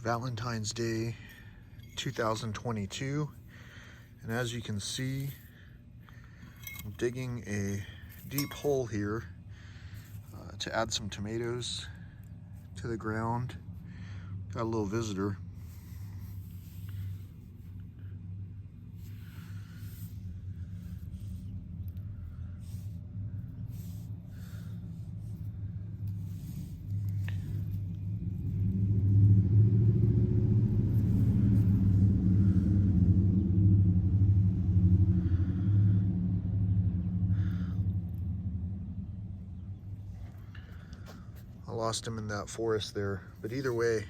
Valentine's Day 2022, and as you can see, I'm digging a deep hole here to add some tomatoes to the ground. Got a little visitor. I lost him in that forest there, but either way,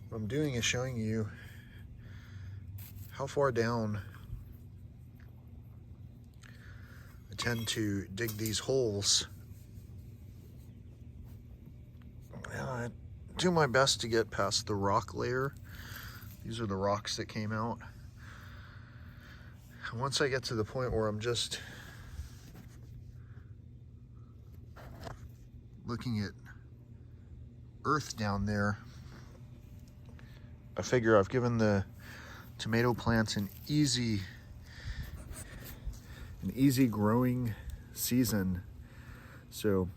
what I'm doing is showing you how far down I tend to dig these holes. I do my best to get past the rock layer. These are the rocks that came out. And once I get to the point where I'm just looking at earth down there, I figure I've given the tomato plants an easy growing season. So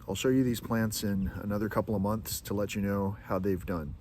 I'll show you these plants in another couple of months to let you know how they've done.